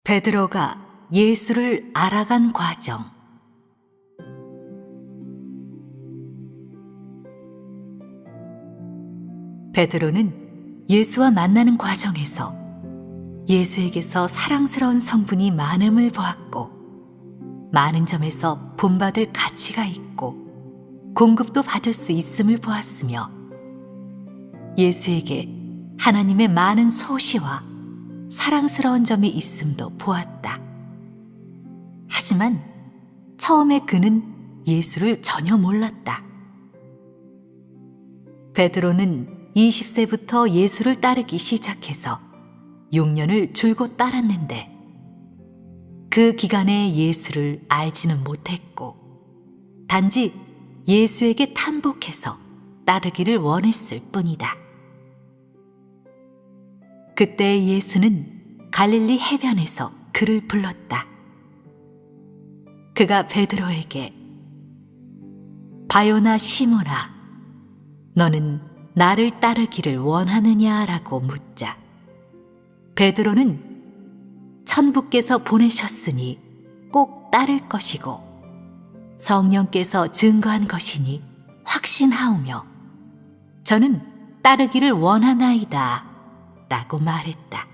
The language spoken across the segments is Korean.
베드로가 예수를 알아간 과정. 베드로는 예수와 만나는 과정에서 예수에게서 사랑스러운 성분이 많음을 보았고, 많은 점에서 본받을 가치가 있고 공급도 받을 수 있음을 보았으며, 예수에게 하나님의 많은 소시와 사랑스러운 점이 있음도 보았다. 하지만 처음에 그는 예수를 전혀 몰랐다. 베드로는 20세부터 예수를 따르기 시작해서 6년을 줄곧 따랐는데, 그 기간에 예수를 알지는 못했고 단지 예수에게 탄복해서 따르기를 원했을 뿐이다. 그때 예수는 갈릴리 해변에서 그를 불렀다. 그가 베드로에게 바요나 시몬아, 너는 나를 따르기를 원하느냐라고 묻자, 베드로는 천부께서 보내셨으니 꼭 따를 것이고 성령께서 증거한 것이니 확신하오며 저는 따르기를 원하나이다 라고 말했다.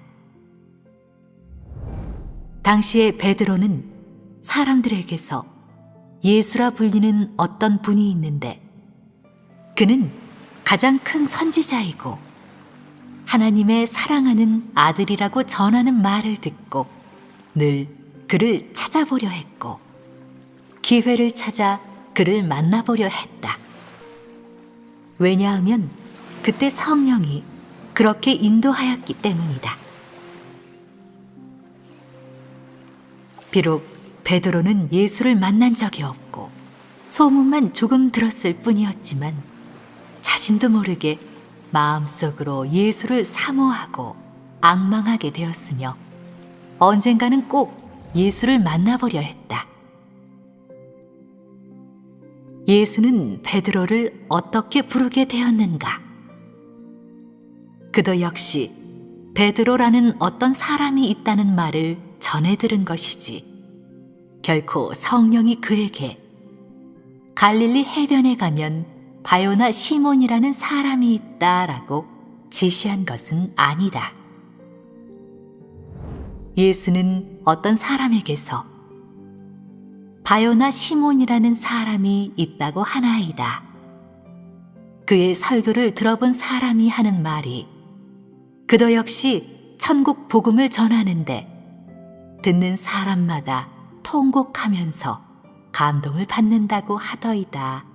당시에 베드로는 사람들에게서 예수라 불리는 어떤 분이 있는데, 그는 가장 큰 선지자이고 하나님의 사랑하는 아들이라고 전하는 말을 듣고 늘 그를 찾아보려 했고 기회를 찾아 그를 만나보려 했다. 왜냐하면 그때 성령이 그렇게 인도하였기 때문이다. 비록 베드로는 예수를 만난 적이 없고 소문만 조금 들었을 뿐이었지만, 자신도 모르게 마음속으로 예수를 사모하고 앙망하게 되었으며 언젠가는 꼭 예수를 만나보려 했다. 예수는 베드로를 어떻게 부르게 되었는가? 그도 역시 베드로라는 어떤 사람이 있다는 말을 전해 들은 것이지, 결코 성령이 그에게 갈릴리 해변에 가면 바요나 시몬이라는 사람이 있다라고 지시한 것은 아니다. 예수는 어떤 사람에게서 바요나 시몬이라는 사람이 있다고 하나이다, 그의 설교를 들어본 사람이 하는 말이 그도 역시 천국 복음을 전하는데 듣는 사람마다 통곡하면서 감동을 받는다고 하더이다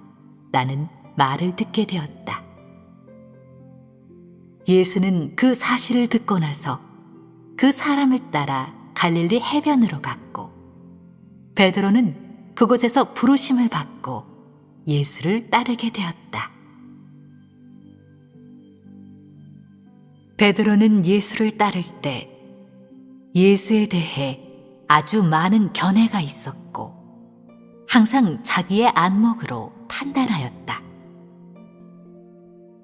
라는 말을 듣게 되었다. 예수는 그 사실을 듣고 나서 그 사람을 따라 갈릴리 해변으로 갔고, 베드로는 그곳에서 부르심을 받고 예수를 따르게 되었다. 베드로는 예수를 따를 때 예수에 대해 아주 많은 견해가 있었고 항상 자기의 안목으로 판단하였다.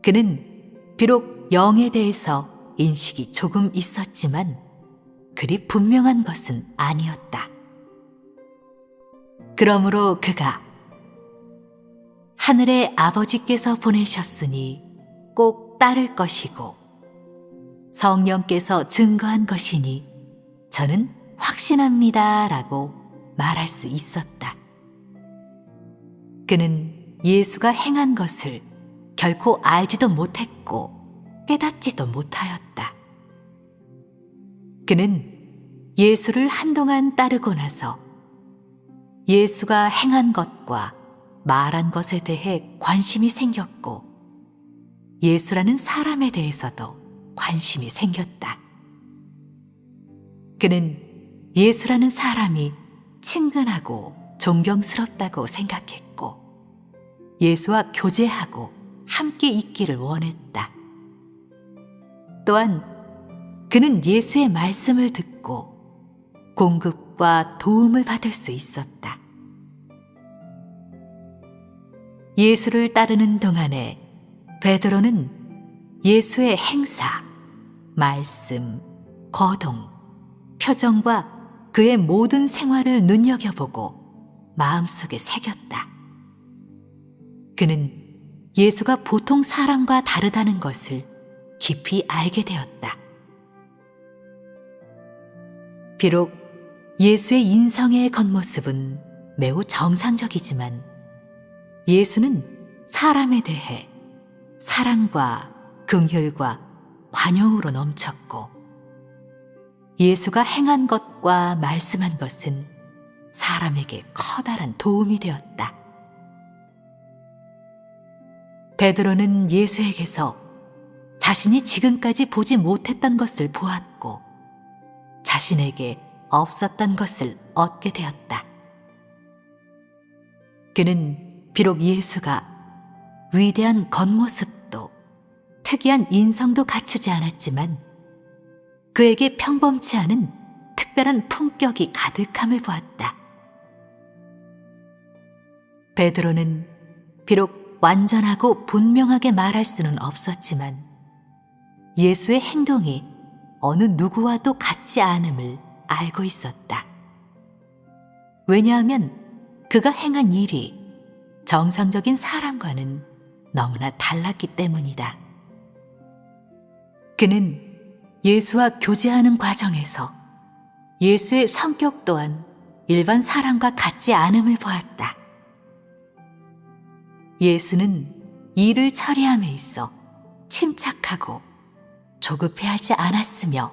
그는 비록 영에 대해서 인식이 조금 있었지만 그리 분명한 것은 아니었다. 그러므로 그가 하늘의 아버지께서 보내셨으니 꼭 따를 것이고 성령께서 증거한 것이니 저는 확신합니다 라고 말할 수 있었다. 그는 예수가 행한 것을 결코 알지도 못했고 깨닫지도 못하였다. 그는 예수를 한동안 따르고 나서 예수가 행한 것과 말한 것에 대해 관심이 생겼고 예수라는 사람에 대해서도 관심이 생겼다. 그는 예수라는 사람이 친근하고 존경스럽다고 생각했고 예수와 교제하고 함께 있기를 원했다. 또한 그는 예수의 말씀을 듣고 공급과 도움을 받을 수 있었다. 예수를 따르는 동안에 베드로는 예수의 행사, 말씀, 거동, 표정과 그의 모든 생활을 눈여겨보고 마음속에 새겼다. 그는 예수가 보통 사람과 다르다는 것을 깊이 알게 되었다. 비록 예수의 인성의 겉모습은 매우 정상적이지만 예수는 사람에 대해 사랑과 긍휼과 관용으로 넘쳤고, 예수가 행한 것과 말씀한 것은 사람에게 커다란 도움이 되었다. 베드로는 예수에게서 자신이 지금까지 보지 못했던 것을 보았고 자신에게 없었던 것을 얻게 되었다. 그는 비록 예수가 위대한 겉모습도 특이한 인성도 갖추지 않았지만 그에게 평범치 않은 특별한 품격이 가득함을 보았다. 베드로는 비록 완전하고 분명하게 말할 수는 없었지만 예수의 행동이 어느 누구와도 같지 않음을 알고 있었다. 왜냐하면 그가 행한 일이 정상적인 사람과는 너무나 달랐기 때문이다. 그는 예수와 교제하는 과정에서 예수의 성격 또한 일반 사람과 같지 않음을 보았다. 예수는 일을 처리함에 있어 침착하고 조급해하지 않았으며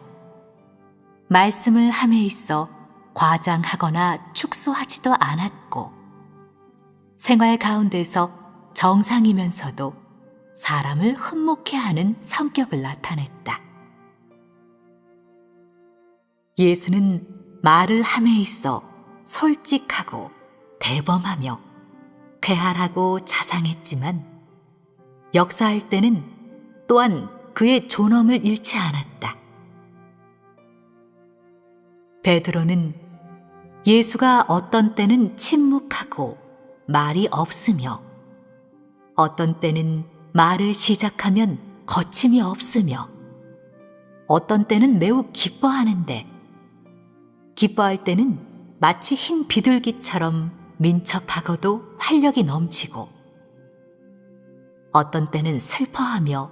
말씀을 함에 있어 과장하거나 축소하지도 않았고 생활 가운데서 정상이면서도 사람을 흠모케하는 성격을 나타냈다. 예수는 말을 함에 있어 솔직하고 대범하며 쾌활하고 자상했지만 역사할 때는 또한 그의 존엄을 잃지 않았다. 베드로는 예수가 어떤 때는 침묵하고 말이 없으며 어떤 때는 말을 시작하면 거침이 없으며 어떤 때는 매우 기뻐하는데 기뻐할 때는 마치 흰 비둘기처럼 민첩하고도 활력이 넘치고 어떤 때는 슬퍼하며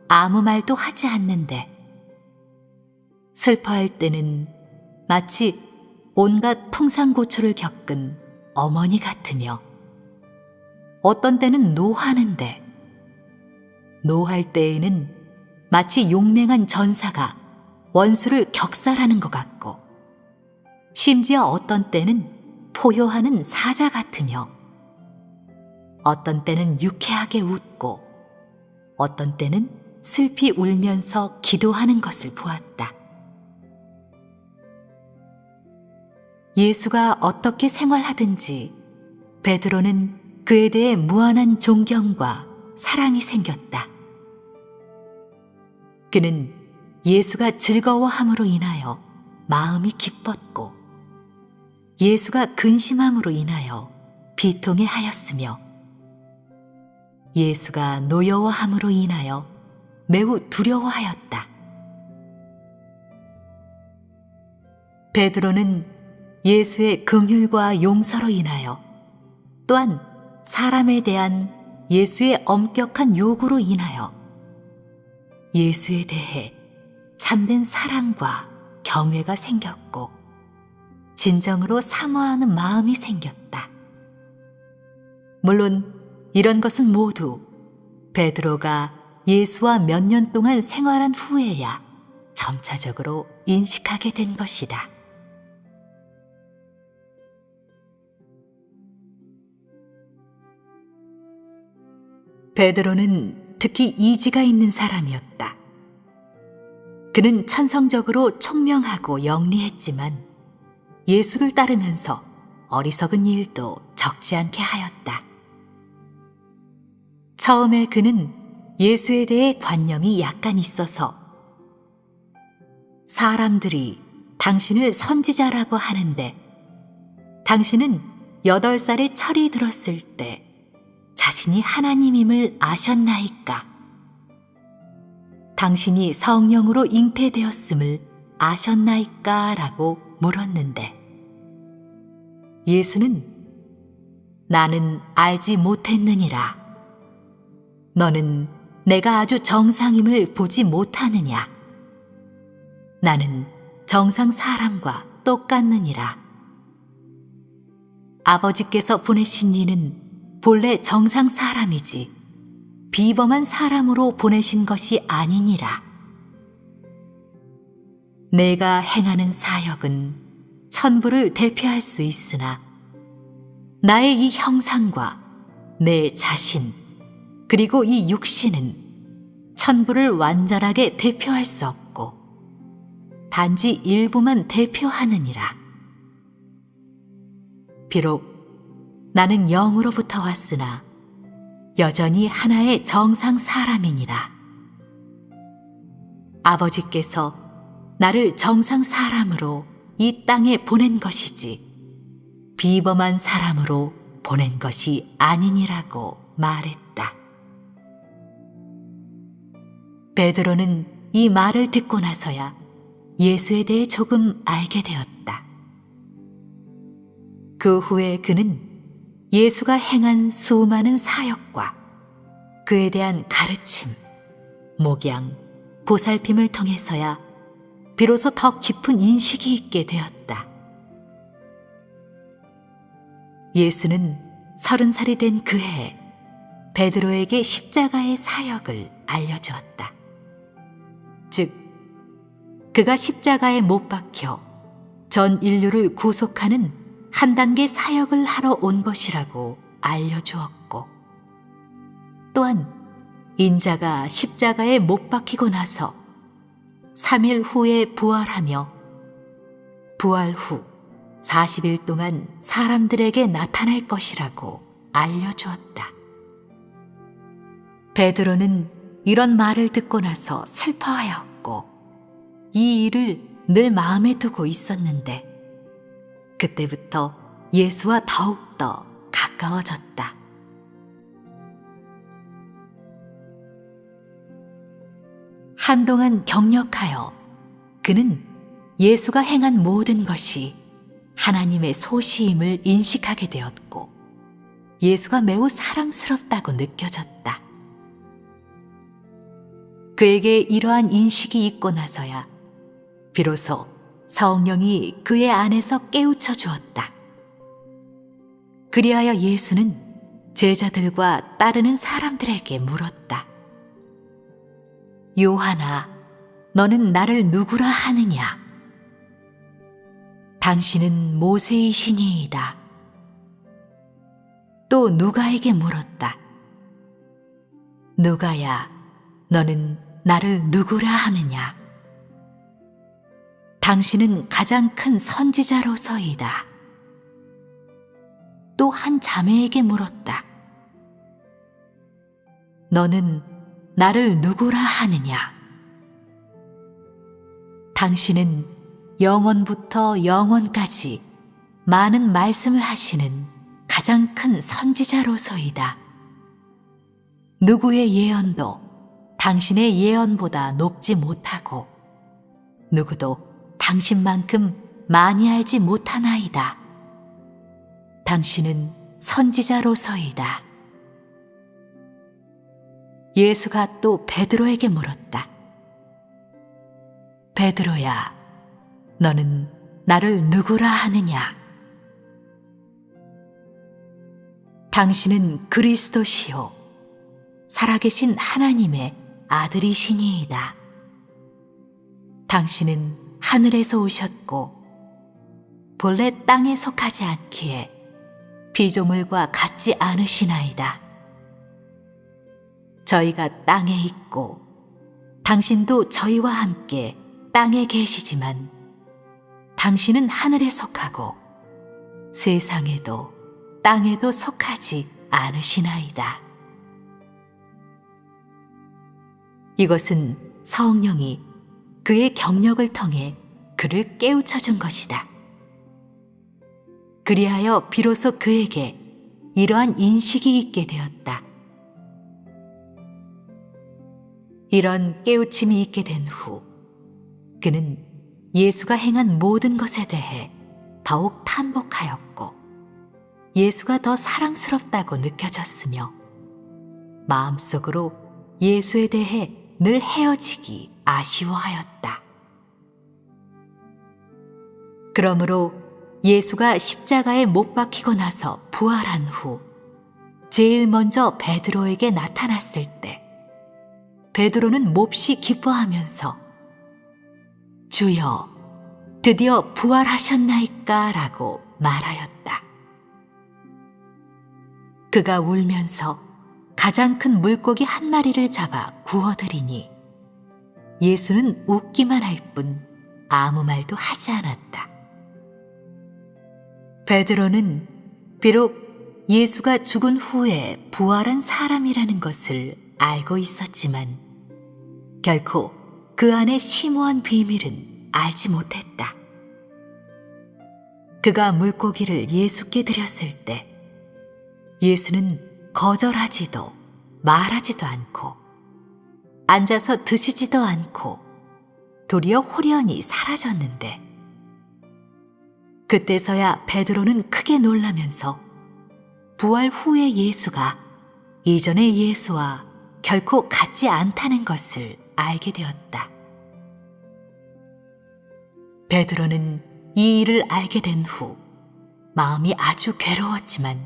아무 말도 하지 않는데 슬퍼할 때는 마치 온갖 풍산고초를 겪은 어머니 같으며 어떤 때는 노하는데 노할 때에는 마치 용맹한 전사가 원수를 격살하는 것 같고 심지어 어떤 때는 포효하는 사자 같으며 어떤 때는 유쾌하게 웃고 어떤 때는 슬피 울면서 기도하는 것을 보았다. 예수가 어떻게 생활하든지 베드로는 그에 대해 무한한 존경과 사랑이 생겼다. 그는 예수가 즐거워함으로 인하여 마음이 기뻤고 예수가 근심함으로 인하여 비통해하였으며 예수가 노여워함으로 인하여 매우 두려워하였다. 베드로는 예수의 긍휼과 용서로 인하여 또한 사람에 대한 예수의 엄격한 요구로 인하여 예수에 대해 참된 사랑과 경외가 생겼고 진정으로 사모하는 마음이 생겼다. 물론 이런 것은 모두 베드로가 예수와 몇 년 동안 생활한 후에야 점차적으로 인식하게 된 것이다. 베드로는 특히 이지가 있는 사람이었다. 그는 천성적으로 총명하고 영리했지만 예수를 따르면서 어리석은 일도 적지 않게 하였다. 처음에 그는 예수에 대해 관념이 약간 있어서 사람들이 당신을 선지자라고 하는데 당신은 8살에 철이 들었을 때 자신이 하나님임을 아셨나이까? 당신이 성령으로 잉태되었음을 아셨나이까? 라고 물었는데 예수는 나는 알지 못했느니라. 너는 내가 아주 정상임을 보지 못하느냐? 나는 정상 사람과 똑같느니라. 아버지께서 보내신 이는 본래 정상 사람이지 비범한 사람으로 보내신 것이 아니니라. 내가 행하는 사역은 천부를 대표할 수 있으나 나의 이 형상과 내 자신 그리고 이 육신은 천부를 완전하게 대표할 수 없고 단지 일부만 대표하느니라. 비록 나는 영으로부터 왔으나 여전히 하나의 정상 사람이니라. 아버지께서 나를 정상 사람으로 이 땅에 보낸 것이지 비범한 사람으로 보낸 것이 아니니라고 말했다. 베드로는 이 말을 듣고 나서야 예수에 대해 조금 알게 되었다. 그 후에 그는 예수가 행한 수많은 사역과 그에 대한 가르침, 목양, 보살핌을 통해서야 비로소 더 깊은 인식이 있게 되었다. 예수는 30살이 된 그해 베드로에게 십자가의 사역을 알려주었다. 즉, 그가 십자가에 못 박혀 전 인류를 구속하는 한 단계 사역을 하러 온 것이라고 알려주었고, 또한 인자가 십자가에 못 박히고 나서 3일 후에 부활하며 부활 후 40일 동안 사람들에게 나타날 것이라고 알려주었다. 베드로는 이런 말을 듣고 나서 슬퍼하였고 이 일을 늘 마음에 두고 있었는데 그때부터 예수와 더욱더 가까워졌다. 한동안 경력하여 그는 예수가 행한 모든 것이 하나님의 소시임을 인식하게 되었고 예수가 매우 사랑스럽다고 느껴졌다. 그에게 이러한 인식이 있고 나서야 비로소 성령이 그의 안에서 깨우쳐 주었다. 그리하여 예수는 제자들과 따르는 사람들에게 물었다. 요한아, 너는 나를 누구라 하느냐? 당신은 모세이시니이다. 또 누가에게 물었다. 누가야, 너는 나를 누구라 하느냐? 당신은 가장 큰 선지자로서이다. 또 한 자매에게 물었다. 너는 나를 누구라 하느냐? 당신은 영원부터 영원까지 많은 말씀을 하시는 가장 큰 선지자로서이다. 누구의 예언도 당신의 예언보다 높지 못하고 누구도 당신만큼 많이 알지 못하나이다. 당신은 선지자로서이다. 예수가 또 베드로에게 물었다. 베드로야, 너는 나를 누구라 하느냐? 당신은 그리스도시요 살아계신 하나님의 아들이시니이다. 당신은 하늘에서 오셨고 본래 땅에 속하지 않기에 피조물과 같지 않으시나이다. 저희가 땅에 있고 당신도 저희와 함께 땅에 계시지만 당신은 하늘에 속하고 세상에도 땅에도 속하지 않으시나이다. 이것은 성령이 그의 경력을 통해 그를 깨우쳐 준 것이다. 그리하여 비로소 그에게 이러한 인식이 있게 되었다. 이런 깨우침이 있게 된 후 그는 예수가 행한 모든 것에 대해 더욱 탄복하였고 예수가 더 사랑스럽다고 느껴졌으며 마음속으로 예수에 대해 늘 헤어지기 아쉬워하였다. 그러므로 예수가 십자가에 못 박히고 나서 부활한 후 제일 먼저 베드로에게 나타났을 때 베드로는 몹시 기뻐하면서 주여, 드디어 부활하셨나이까? 라고 말하였다. 그가 울면서 가장 큰 물고기 한 마리를 잡아 구워드리니 예수는 웃기만 할 뿐 아무 말도 하지 않았다. 베드로는 비록 예수가 죽은 후에 부활한 사람이라는 것을 알고 있었지만 결코 그 안에 심오한 비밀은 알지 못했다. 그가 물고기를 예수께 드렸을 때 예수는 거절하지도 말하지도 않고 앉아서 드시지도 않고 도리어 홀연히 사라졌는데 그때서야 베드로는 크게 놀라면서 부활 후의 예수가 이전의 예수와 결코 같지 않다는 것을 알게 되었다. 베드로는 이 일을 알게 된 후 마음이 아주 괴로웠지만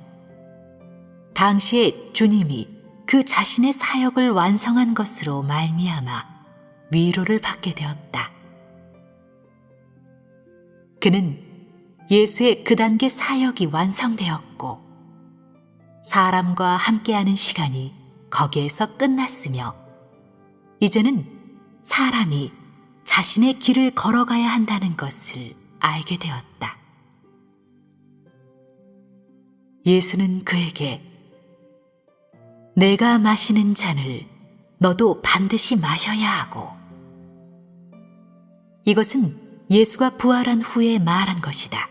당시에 주님이 그 자신의 사역을 완성한 것으로 말미암아 위로를 받게 되었다. 그는 예수의 그 단계 사역이 완성되었고 사람과 함께하는 시간이 거기에서 끝났으며 이제는 사람이 자신의 길을 걸어가야 한다는 것을 알게 되었다. 예수는 그에게 내가 마시는 잔을 너도 반드시 마셔야 하고 이것은 예수가 부활한 후에 말한 것이다.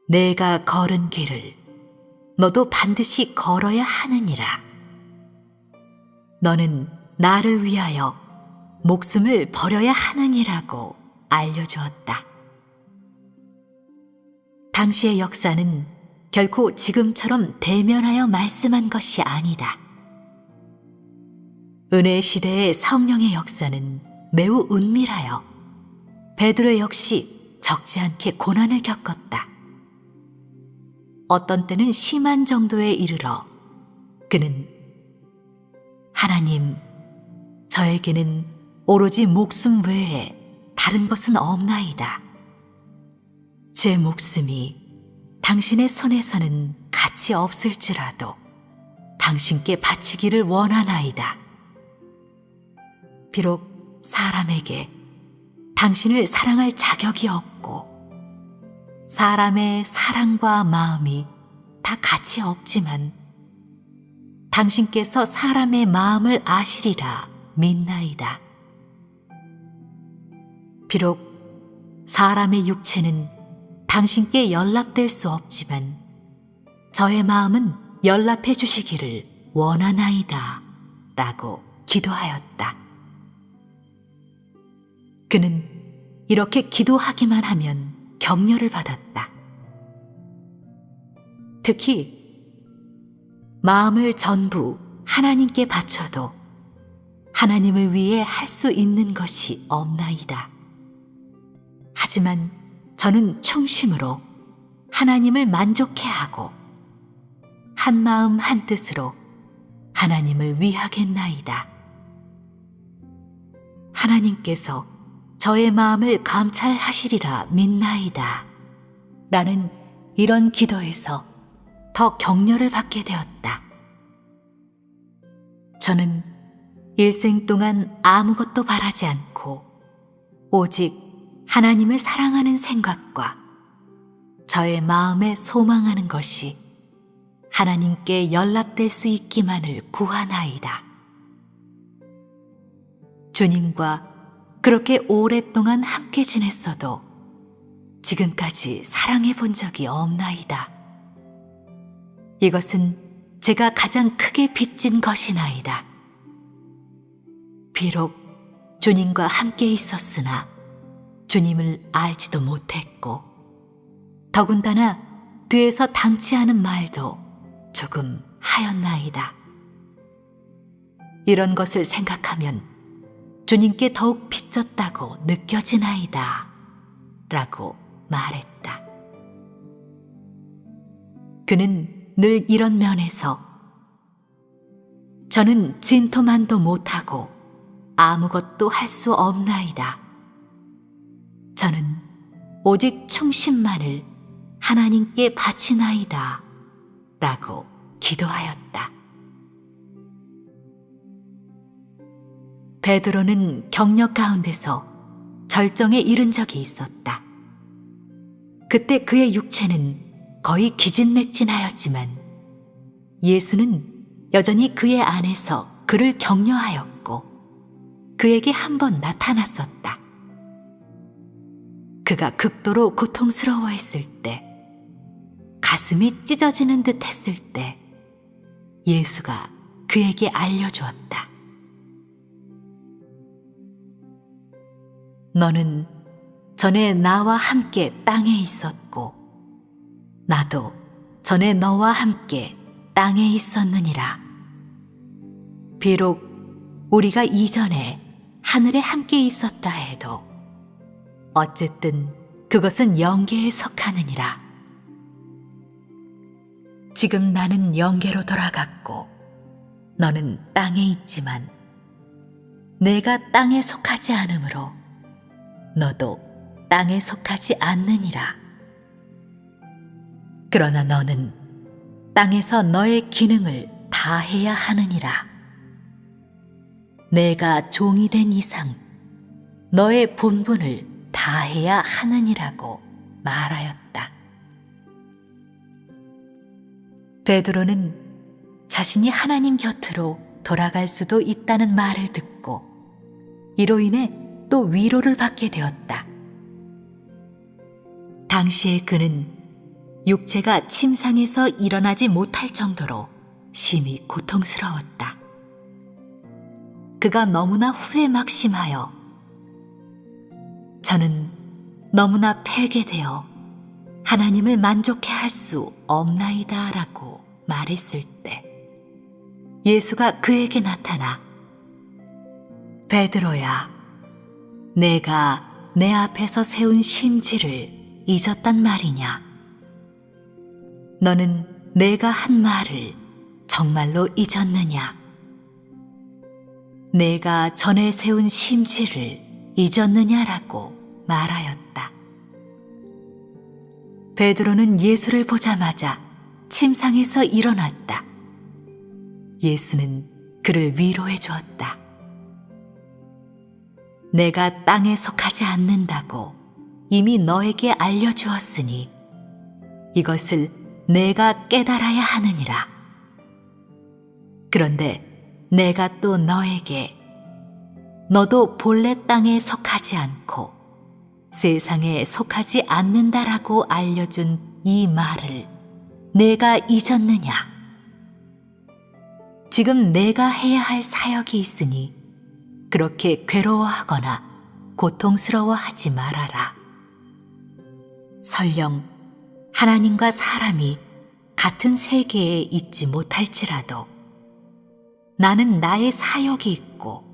내가 걸은 길을 너도 반드시 걸어야 하느니라. 너는 나를 위하여 목숨을 버려야 하느니라고 알려주었다. 당시의 역사는 결코 지금처럼 대면하여 말씀한 것이 아니다. 은혜 시대의 성령의 역사는 매우 은밀하여 베드로 역시 적지 않게 고난을 겪었다. 어떤 때는 심한 정도에 이르러 그는 하나님, 저에게는 오로지 목숨 외에 다른 것은 없나이다. 제 목숨이 당신의 손에서는 가치 없을지라도 당신께 바치기를 원하나이다. 비록 사람에게 당신을 사랑할 자격이 없고 사람의 사랑과 마음이 다 가치 없지만 당신께서 사람의 마음을 아시리라 믿나이다. 비록 사람의 육체는 당신께 연락될 수 없지만 저의 마음은 연락해 주시기를 원하나이다 라고 기도하였다. 그는 이렇게 기도하기만 하면 격려를 받았다. 특히 마음을 전부 하나님께 바쳐도 하나님을 위해 할 수 있는 것이 없나이다. 하지만 저는 충심으로 하나님을 만족해 하고 한 마음 한 뜻으로 하나님을 위하겠나이다. 하나님께서 저의 마음을 감찰하시리라 믿나이다. 라는 이런 기도에서 더 격려를 받게 되었다. 저는 일생 동안 아무것도 바라지 않고 오직 하나님을 사랑하는 생각과 저의 마음에 소망하는 것이 하나님께 연락될 수 있기만을 구하나이다. 주님과 그렇게 오랫동안 함께 지냈어도 지금까지 사랑해 본 적이 없나이다. 이것은 제가 가장 크게 빚진 것이나이다. 비록 주님과 함께 있었으나 주님을 알지도 못했고, 더군다나 뒤에서 당치 않은 말도 조금 하였나이다. 이런 것을 생각하면 주님께 더욱 빚졌다고 느껴지나이다 라고 말했다. 그는 늘 이런 면에서 저는 진토만도 못하고 아무것도 할 수 없나이다. 저는 오직 충신만을 하나님께 바치나이다 라고 기도하였다. 베드로는 격려 가운데서 절정에 이른 적이 있었다. 그때 그의 육체는 거의 기진맥진하였지만 예수는 여전히 그의 안에서 그를 격려하였고 그에게 한 번 나타났었다. 그가 극도로 고통스러워했을 때, 가슴이 찢어지는 듯 했을 때 예수가 그에게 알려주었다. 너는 전에 나와 함께 땅에 있었고 나도 전에 너와 함께 땅에 있었느니라. 비록 우리가 이전에 하늘에 함께 있었다 해도 어쨌든 그것은 영계에 속하느니라. 지금 나는 영계로 돌아갔고 너는 땅에 있지만 내가 땅에 속하지 않으므로 너도 땅에 속하지 않느니라. 그러나 너는 땅에서 너의 기능을 다해야 하느니라. 내가 종이 된 이상 너의 본분을 다해야 하느니라고 말하였다. 베드로는 자신이 하나님 곁으로 돌아갈 수도 있다는 말을 듣고 이로 인해 또 위로를 받게 되었다. 당시에 그는 육체가 침상에서 일어나지 못할 정도로 심히 고통스러웠다. 그가 너무나 후회 막심하여 저는 너무나 패괴되어 하나님을 만족해 할 수 없나이다 라고 말했을 때 예수가 그에게 나타나 베드로야, 내가 내 앞에서 세운 심지를 잊었단 말이냐? 너는 내가 한 말을 정말로 잊었느냐? 내가 전에 세운 심지를 잊었느냐라고 말하였다. 베드로는 예수를 보자마자 침상에서 일어났다. 예수는 그를 위로해 주었다. 내가 땅에 속하지 않는다고 이미 너에게 알려주었으니 이것을 내가 깨달아야 하느니라. 그런데 내가 또 너에게 너도 본래 땅에 속하지 않고 세상에 속하지 않는다라고 알려준 이 말을 내가 잊었느냐? 지금 내가 해야 할 사역이 있으니 그렇게 괴로워하거나 고통스러워하지 말아라. 설령 하나님과 사람이 같은 세계에 있지 못할지라도 나는 나의 사역이 있고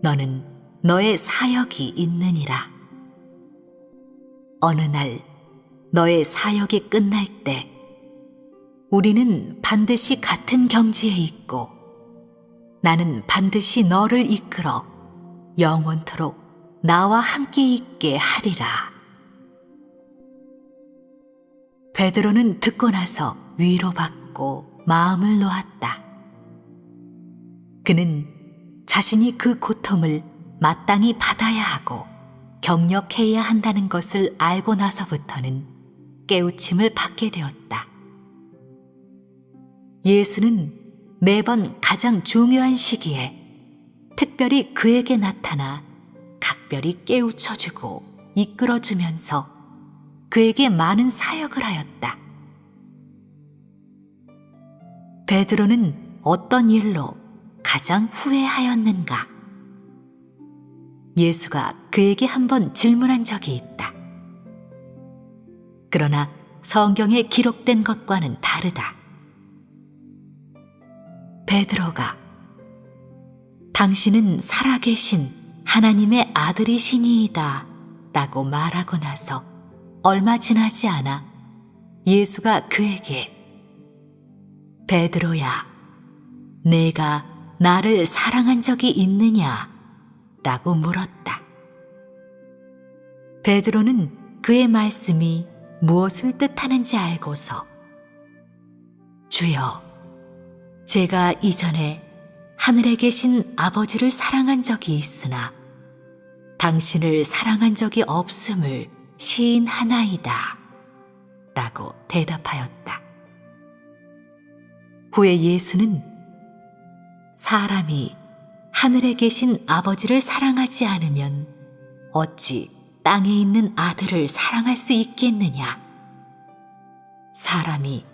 너는 너의 사역이 있느니라. 어느 날 너의 사역이 끝날 때 우리는 반드시 같은 경지에 있고 나는 반드시 너를 이끌어 영원토록 나와 함께 있게 하리라. 베드로는 듣고 나서 위로받고 마음을 놓았다. 그는 자신이 그 고통을 마땅히 받아야 하고 경력해야 한다는 것을 알고 나서부터는 깨우침을 받게 되었다. 예수는 매번 가장 중요한 시기에 특별히 그에게 나타나 각별히 깨우쳐주고 이끌어주면서 그에게 많은 사역을 하였다. 베드로는 어떤 일로 가장 후회하였는가? 예수가 그에게 한번 질문한 적이 있다. 그러나 성경에 기록된 것과는 다르다. 베드로가 당신은 살아계신 하나님의 아들이시니이다 라고 말하고 나서 얼마 지나지 않아 예수가 그에게 베드로야, 내가 나를 사랑한 적이 있느냐 라고 물었다. 베드로는 그의 말씀이 무엇을 뜻하는지 알고서 주여, 제가 이전에 하늘에 계신 아버지를 사랑한 적이 있으나 당신을 사랑한 적이 없음을 시인하나이다 라고 대답하였다. 후에 예수는 사람이 하늘에 계신 아버지를 사랑하지 않으면 어찌 땅에 있는 아들을 사랑할 수 있겠느냐? 사람이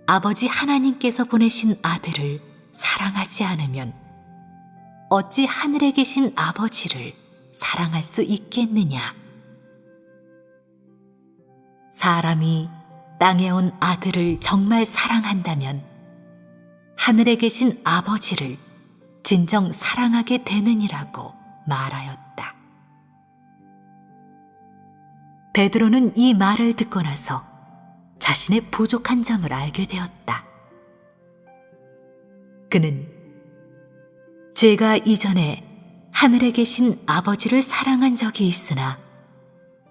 아버지 하나님께서 보내신 아들을 사랑하지 않으면 어찌 하늘에 계신 아버지를 사랑할 수 있겠느냐? 사람이 땅에 온 아들을 정말 사랑한다면 하늘에 계신 아버지를 진정 사랑하게 되느니라고 말하였다. 베드로는 이 말을 듣고 나서 자신의 부족한 점을 알게 되었다. 그는 제가 이전에 하늘에 계신 아버지를 사랑한 적이 있으나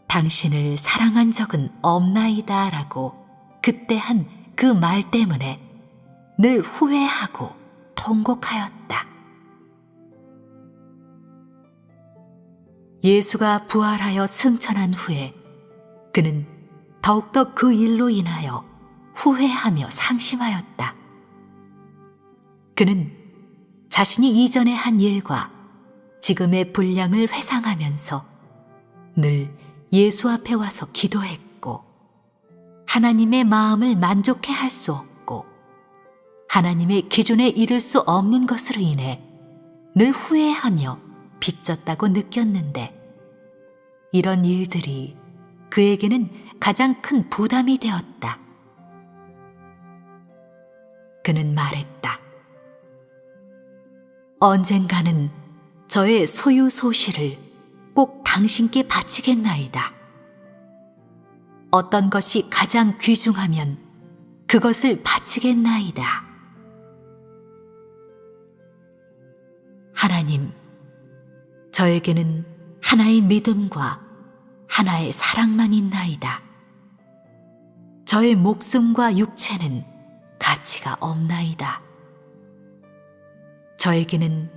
당신을 사랑한 적은 없나이다 라고 그때 한 그 말 때문에 늘 후회하고 통곡하였다. 예수가 부활하여 승천한 후에 그는 더욱더 그 일로 인하여 후회하며 상심하였다. 그는 자신이 이전에 한 일과 지금의 분량을 회상하면서 늘 예수 앞에 와서 기도했고 하나님의 마음을 만족해 할 수 없고 하나님의 기준에 이를 수 없는 것으로 인해 늘 후회하며 빚졌다고 느꼈는데 이런 일들이 그에게는 가장 큰 부담이 되었다. 그는 말했다. 언젠가는 저의 소유 소실을 꼭 당신께 바치겠나이다. 어떤 것이 가장 귀중하면 그것을 바치겠나이다. 하나님, 저에게는 하나의 믿음과 하나의 사랑만 있나이다. 저의 목숨과 육체는 가치가 없나이다. 저에게는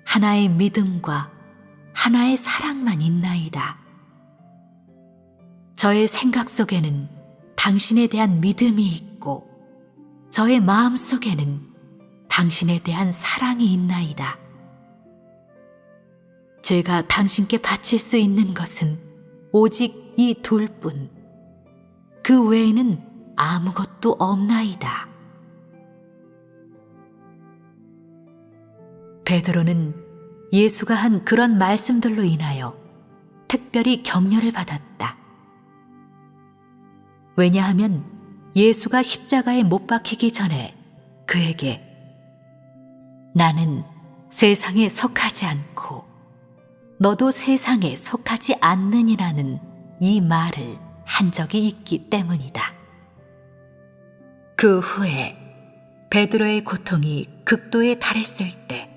하나의 믿음과 하나의 사랑만 있나이다. 저의 생각 속에는 당신에 대한 믿음이 있고 저의 마음 속에는 당신에 대한 사랑이 있나이다. 제가 당신께 바칠 수 있는 것은 오직 이 둘뿐, 그 외에는 아무것도 없나이다. 베드로는 예수가 한 그런 말씀들로 인하여 특별히 격려를 받았다. 왜냐하면 예수가 십자가에 못 박히기 전에 그에게 나는 세상에 속하지 않고 너도 세상에 속하지 않느니라는 이 말을 한 적이 있기 때문이다. 그 후에 베드로의 고통이 극도에 달했을 때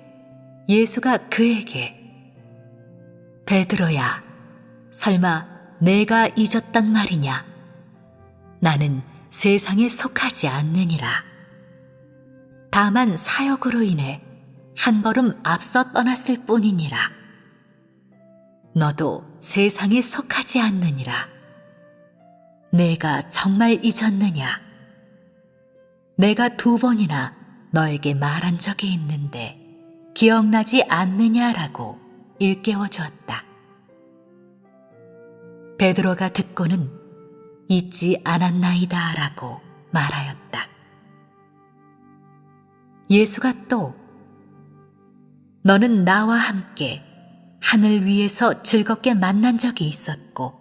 예수가 그에게 베드로야, 설마 내가 잊었단 말이냐? 나는 세상에 속하지 않느니라. 다만 사역으로 인해 한 걸음 앞서 떠났을 뿐이니라. 너도 세상에 속하지 않느니라. 내가 정말 잊었느냐? 내가 2번이나 너에게 말한 적이 있는데 기억나지 않느냐라고 일깨워 주었다. 베드로가 듣고는 잊지 않았나이다 라고 말하였다. 예수가 또 너는 나와 함께 하늘 위에서 즐겁게 만난 적이 있었고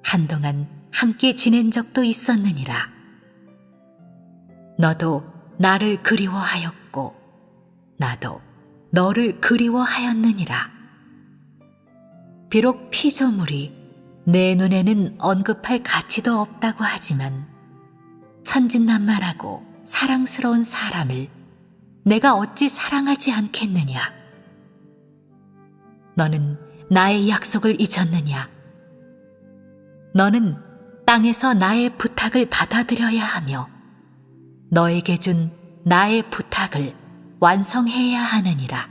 한동안 함께 지낸 적도 있었느니라. 너도 나를 그리워하였고 나도 너를 그리워하였느니라. 비록 피조물이 내 눈에는 언급할 가치도 없다고 하지만 천진난만하고 사랑스러운 사람을 내가 어찌 사랑하지 않겠느냐. 너는 나의 약속을 잊었느냐. 너는 땅에서 나의 부탁을 받아들여야 하며 너에게 준 나의 부탁을 완성해야 하느니라.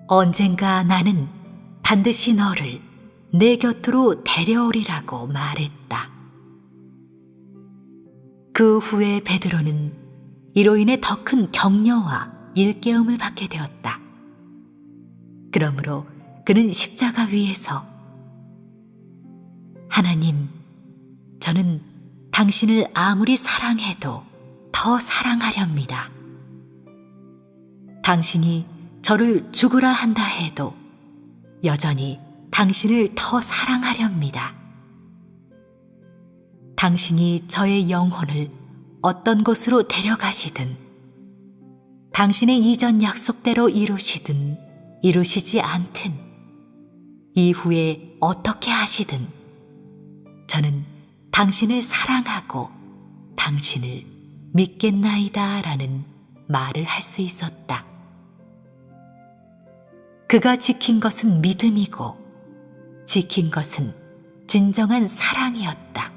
언젠가 나는 반드시 너를 내 곁으로 데려오리라고 말했다. 그 후에 베드로는 이로 인해 더 큰 격려와 일깨움을 받게 되었다. 그러므로 그는 십자가 위에서 하나님, 저는 당신을 아무리 사랑해도 더 사랑하렵니다. 당신이 저를 죽으라 한다 해도 여전히 당신을 더 사랑하렵니다. 당신이 저의 영혼을 어떤 곳으로 데려가시든 당신의 이전 약속대로 이루시든 이루시지 않든 이후에 어떻게 하시든 저는 당신을 사랑하고 당신을 믿겠나이다 라는 말을 할 수 있었다. 그가 지킨 것은 믿음이고 지킨 것은 진정한 사랑이었다.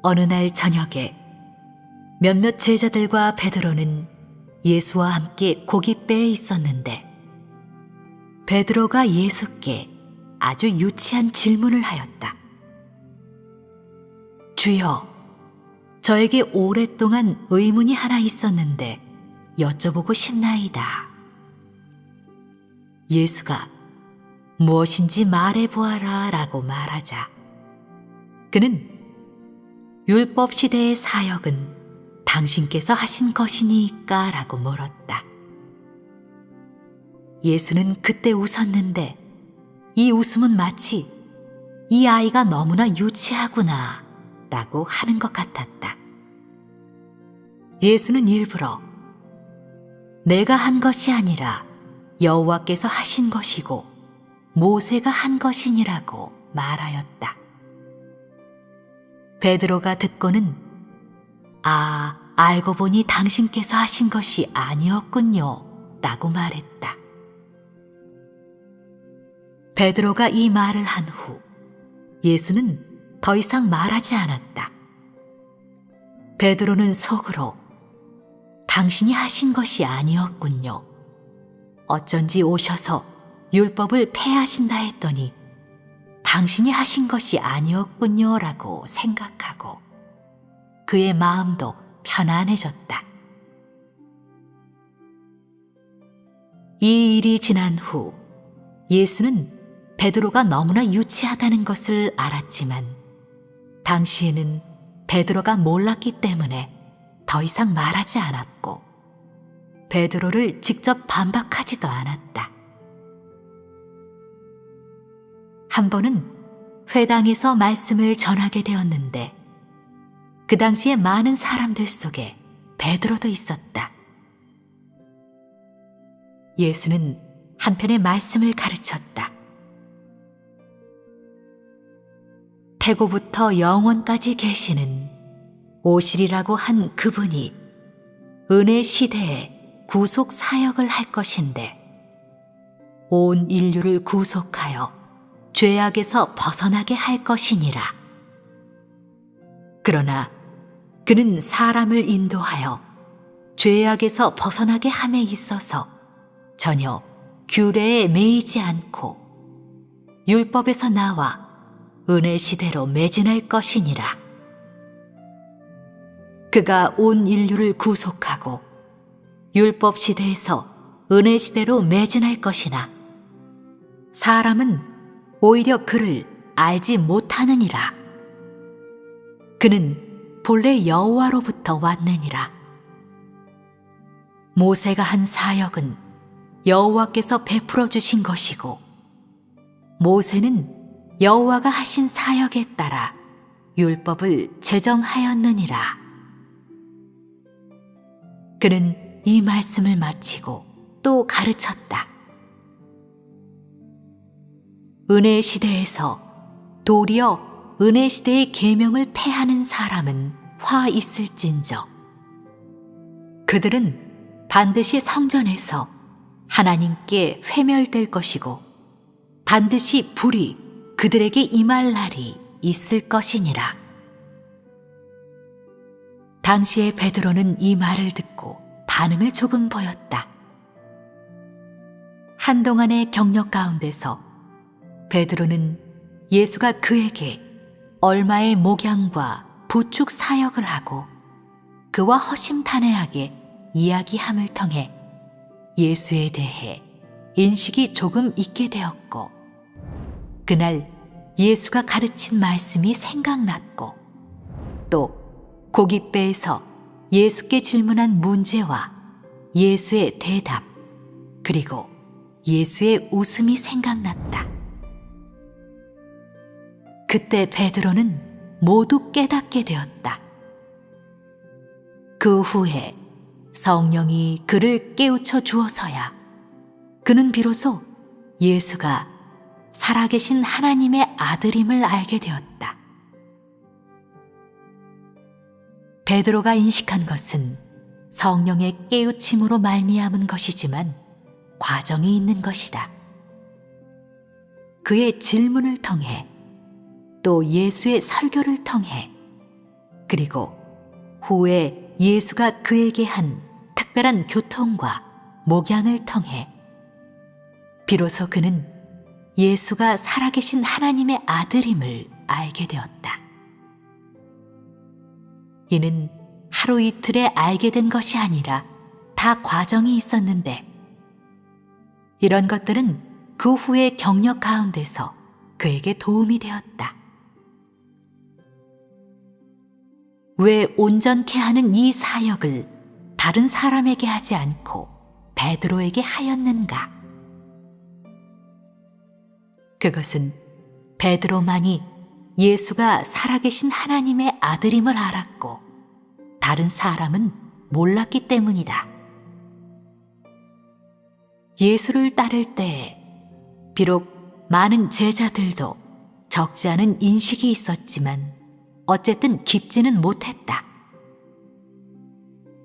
어느 날 저녁에 몇몇 제자들과 베드로는 예수와 함께 고깃배에 있었는데 베드로가 예수께 아주 유치한 질문을 하였다. 주여, 저에게 오랫동안 의문이 하나 있었는데 여쭤보고 싶나이다. 예수가 무엇인지 말해보아라 라고 말하자 그는 율법 시대의 사역은 당신께서 하신 것이니까 라고 물었다. 예수는 그때 웃었는데 이 웃음은 마치 이 아이가 너무나 유치하구나 라고 하는 것 같았다. 예수는 일부러 내가 한 것이 아니라 여호와께서 하신 것이고 모세가 한 것이니라고 말하였다. 베드로가 듣고는 알고 보니 당신께서 하신 것이 아니었군요 라고 말했다. 베드로가 이 말을 한 후 예수는 더 이상 말하지 않았다. 베드로는 속으로 당신이 하신 것이 아니었군요. 어쩐지 오셔서 율법을 폐하신다 했더니 당신이 하신 것이 아니었군요 라고 생각하고 그의 마음도 편안해졌다. 이 일이 지난 후 예수는 베드로가 너무나 유치하다는 것을 알았지만 당시에는 베드로가 몰랐기 때문에 더 이상 말하지 않았고 베드로를 직접 반박하지도 않았다. 한 번은 회당에서 말씀을 전하게 되었는데 그 당시에 많은 사람들 속에 베드로도 있었다. 예수는 한편의 말씀을 가르쳤다. 태고부터 영원까지 계시는 오실이라고 한 그분이 은혜 시대에 구속 사역을 할 것인데 온 인류를 구속하여 죄악에서 벗어나게 할 것이니라. 그러나 그는 사람을 인도하여 죄악에서 벗어나게 함에 있어서 전혀 규례에 매이지 않고 율법에서 나와 은혜 시대로 매진할 것이니라. 그가 온 인류를 구속하고 율법 시대에서 은혜 시대로 매진할 것이나 사람은 오히려 그를 알지 못하느니라. 그는 본래 여호와로부터 왔느니라. 모세가 한 사역은 여호와께서 베풀어 주신 것이고 모세는 여호와가 하신 사역에 따라 율법을 제정하였느니라. 그는 이 말씀을 마치고 또 가르쳤다. 은혜 시대에서 도리어 은혜 시대의 계명을 폐하는 사람은 화 있을진저. 그들은 반드시 성전에서 하나님께 회멸될 것이고 반드시 불이 그들에게 임할 날이 있을 것이니라. 당시에 베드로는 이 말을 듣고 반응을 조금 보였다. 한동안의 경력 가운데서 베드로는 예수가 그에게 얼마의 목양과 부축 사역을 하고 그와 허심탄회하게 이야기함을 통해 예수에 대해 인식이 조금 있게 되었고 그날 예수가 가르친 말씀이 생각났고 또 고깃배에서 예수께 질문한 문제와 예수의 대답 그리고 예수의 웃음이 생각났다. 그때 베드로는 모두 깨닫게 되었다. 그 후에 성령이 그를 깨우쳐 주어서야 그는 비로소 예수가 살아계신 하나님의 아들임을 알게 되었다. 베드로가 인식한 것은 성령의 깨우침으로 말미암은 것이지만 과정이 있는 것이다. 그의 질문을 통해 또 예수의 설교를 통해 그리고 후에 예수가 그에게 한 특별한 교통과 목양을 통해 비로소 그는 예수가 살아계신 하나님의 아들임을 알게 되었다. 이는 하루 이틀에 알게 된 것이 아니라 다 과정이 있었는데 이런 것들은 그 후의 경력 가운데서 그에게 도움이 되었다. 왜 온전케 하는 이 사역을 다른 사람에게 하지 않고 베드로에게 하였는가? 그것은 베드로만이 예수가 살아계신 하나님의 아들임을 알았고 다른 사람은 몰랐기 때문이다. 예수를 따를 때 비록 많은 제자들도 적지 않은 인식이 있었지만 어쨌든 깊지는 못했다.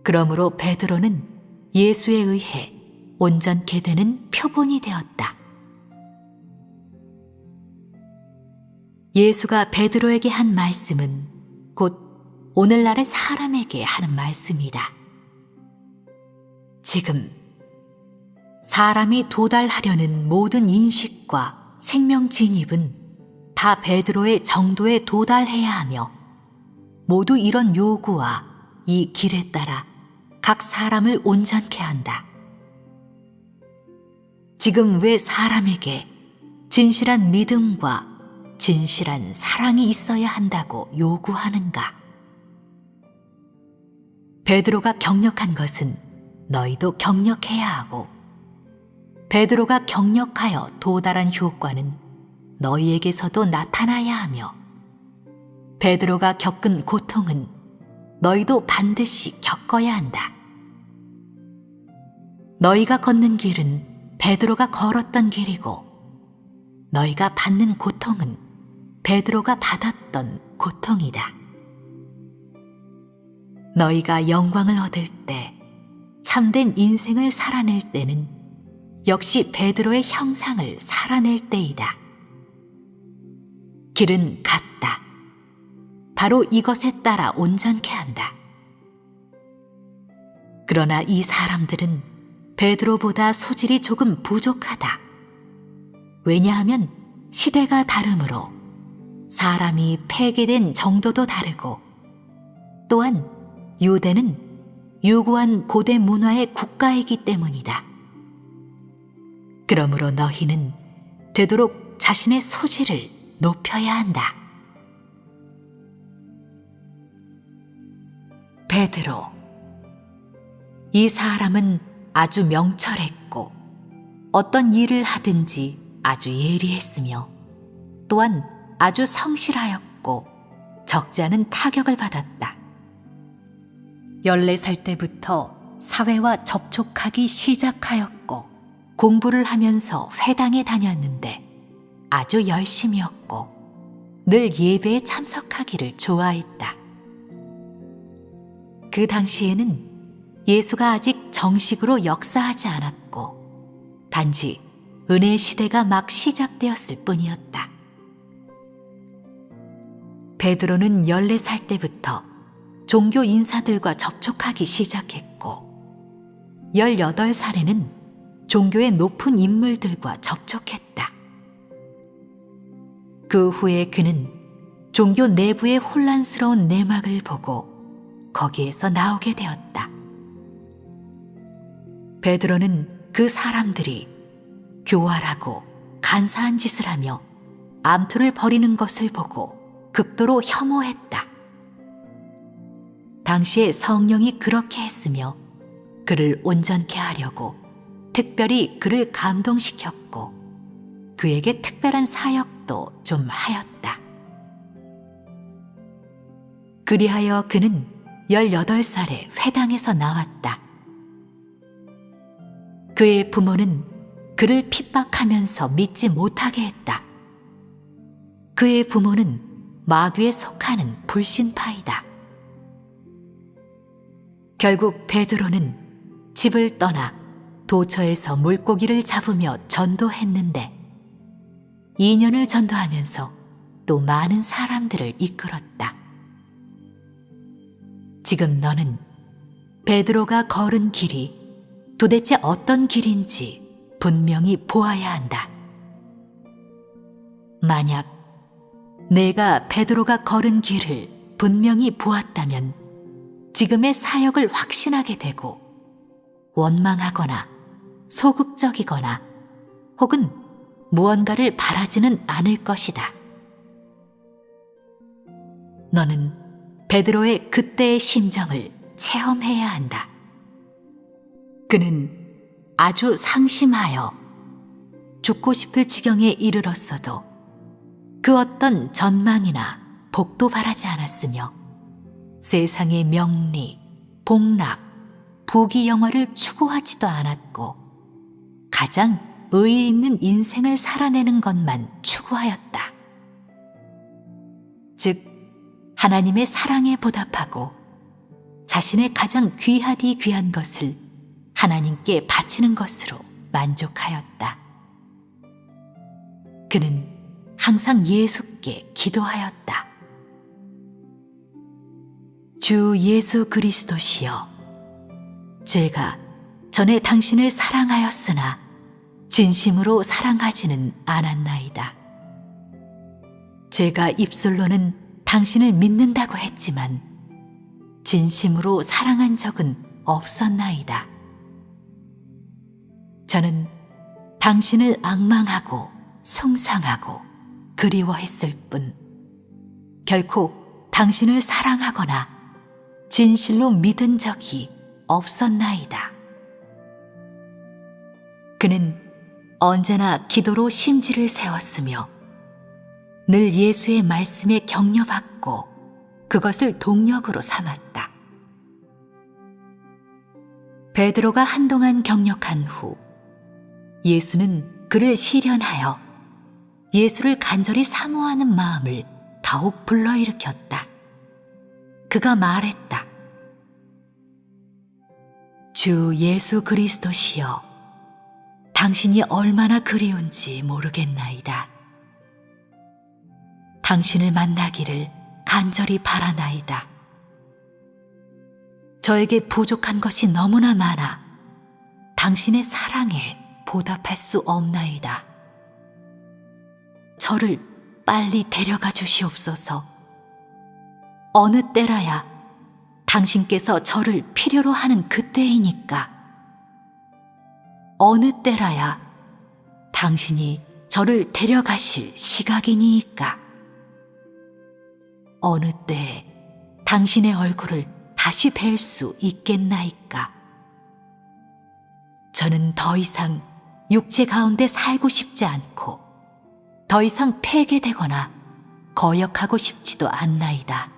그러므로 베드로는 예수에 의해 온전케 되는 표본이 되었다. 예수가 베드로에게 한 말씀은 곧 오늘날의 사람에게 하는 말씀이다. 지금 사람이 도달하려는 모든 인식과 생명 진입은 다 베드로의 정도에 도달해야 하며 모두 이런 요구와 이 길에 따라 각 사람을 온전케 한다. 지금 왜 사람에게 진실한 믿음과 진실한 사랑이 있어야 한다고 요구하는가? 베드로가 경력한 것은 너희도 경력해야 하고 베드로가 경력하여 도달한 효과는 너희에게서도 나타나야 하며 베드로가 겪은 고통은 너희도 반드시 겪어야 한다. 너희가 걷는 길은 베드로가 걸었던 길이고 너희가 받는 고통은 베드로가 받았던 고통이다. 너희가 영광을 얻을 때 참된 인생을 살아낼 때는 역시 베드로의 형상을 살아낼 때이다. 길은 같다. 바로 이것에 따라 온전케 한다. 그러나 이 사람들은 베드로보다 소질이 조금 부족하다. 왜냐하면 시대가 다르므로 사람이 폐기된 정도도 다르고 또한 유대는 유구한 고대 문화의 국가이기 때문이다. 그러므로 너희는 되도록 자신의 소질을 높여야 한다. 베드로, 이 사람은 아주 명철했고 어떤 일을 하든지 아주 예리했으며 또한 아주 성실하였고 적지 않은 타격을 받았다. 14살 때부터 사회와 접촉하기 시작하였고 공부를 하면서 회당에 다녔는데 아주 열심이었고 늘 예배에 참석하기를 좋아했다. 그 당시에는 예수가 아직 정식으로 역사하지 않았고 단지 은혜 시대가 막 시작되었을 뿐이었다. 베드로는 14살 때부터 종교 인사들과 접촉하기 시작했고 18살에는 종교의 높은 인물들과 접촉했다. 그 후에 그는 종교 내부의 혼란스러운 내막을 보고 거기에서 나오게 되었다. 베드로는 그 사람들이 교활하고 간사한 짓을 하며 암투를 벌이는 것을 보고 극도로 혐오했다. 당시에 성령이 그렇게 했으며 그를 온전케 하려고 특별히 그를 감동시켰고 그에게 특별한 사역도 좀 하였다. 그리하여 그는 18살에 회당에서 나왔다. 그의 부모는 그를 핍박하면서 믿지 못하게 했다. 그의 부모는 마귀에 속하는 불신파이다. 결국 베드로는 집을 떠나 도처에서 물고기를 잡으며 전도했는데 2년을 전도하면서 또 많은 사람들을 이끌었다. 지금 너는 베드로가 걸은 길이 도대체 어떤 길인지 분명히 보아야 한다. 만약 내가 베드로가 걸은 길을 분명히 보았다면 지금의 사역을 확신하게 되고 원망하거나 소극적이거나 혹은 무언가를 바라지는 않을 것이다. 너는 베드로의 그때의 심정을 체험해야 한다. 그는 아주 상심하여 죽고 싶을 지경에 이르렀어도 그 어떤 전망이나 복도 바라지 않았으며 세상의 명리, 복락, 부귀영화를 추구하지도 않았고 가장 의의 있는 인생을 살아내는 것만 추구하였다. 즉 하나님의 사랑에 보답하고 자신의 가장 귀하디 귀한 것을 하나님께 바치는 것으로 만족하였다. 그는 항상 예수께 기도하였다. 주 예수 그리스도시여, 제가 전에 당신을 사랑하였으나 진심으로 사랑하지는 않았나이다. 제가 입술로는 당신을 믿는다고 했지만 진심으로 사랑한 적은 없었나이다. 저는 당신을 악망하고 숭상하고 그리워했을 뿐 결코 당신을 사랑하거나 진실로 믿은 적이 없었나이다. 그는 언제나 기도로 심지를 세웠으며 늘 예수의 말씀에 격려받고 그것을 동력으로 삼았다. 베드로가 한동안 경력한 후 예수는 그를 시련하여 예수를 간절히 사모하는 마음을 더욱 불러일으켰다. 그가 말했다. 주 예수 그리스도시여, 당신이 얼마나 그리운지 모르겠나이다. 당신을 만나기를 간절히 바라나이다. 저에게 부족한 것이 너무나 많아 당신의 사랑에 보답할 수 없나이다. 저를 빨리 데려가 주시옵소서. 어느 때라야 당신께서 저를 필요로 하는 그때이니까. 어느 때라야 당신이 저를 데려가실 시각이니까. 어느 때에 당신의 얼굴을 다시 뵐 수 있겠나이까. 저는 더 이상 육체 가운데 살고 싶지 않고 더 이상 폐괴되거나 거역하고 싶지도 않나이다.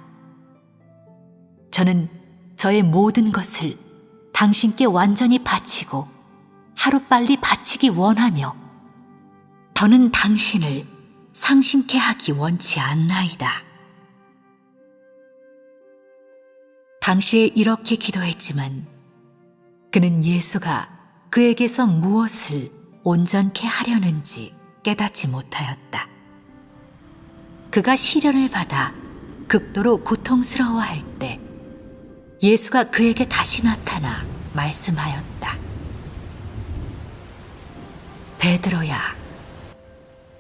저는 저의 모든 것을 당신께 완전히 바치고 하루빨리 바치기 원하며 더는 당신을 상심케 하기 원치 않나이다. 당시에 이렇게 기도했지만 그는 예수가 그에게서 무엇을 온전케 하려는지 깨닫지 못하였다. 그가 시련을 받아 극도로 고통스러워할 때 예수가 그에게 다시 나타나 말씀하였다. 베드로야,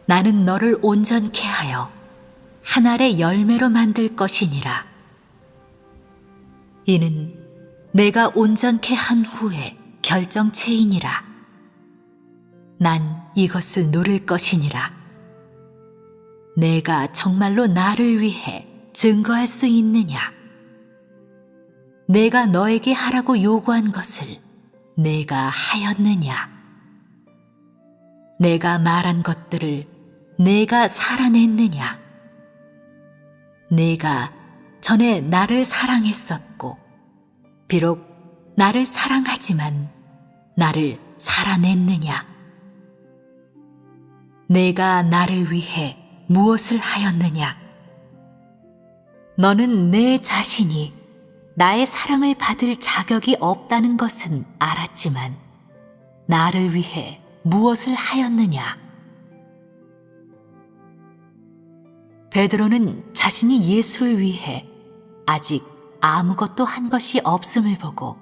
나는 너를 온전케 하여 한 알의 열매로 만들 것이니라. 이는 내가 온전케 한 후에 결정체이니라. 난 이것을 누릴 것이니라. 내가 정말로 나를 위해 증거할 수 있느냐? 내가 너에게 하라고 요구한 것을 내가 하였느냐? 내가 말한 것들을 내가 살아냈느냐? 내가 전에 나를 사랑했었고 비록 나를 사랑하지만 나를 살아냈느냐? 내가 나를 위해 무엇을 하였느냐? 너는 내 자신이 나의 사랑을 받을 자격이 없다는 것은 알았지만 나를 위해 무엇을 하였느냐? 베드로는 자신이 예수를 위해 아직 아무것도 한 것이 없음을 보고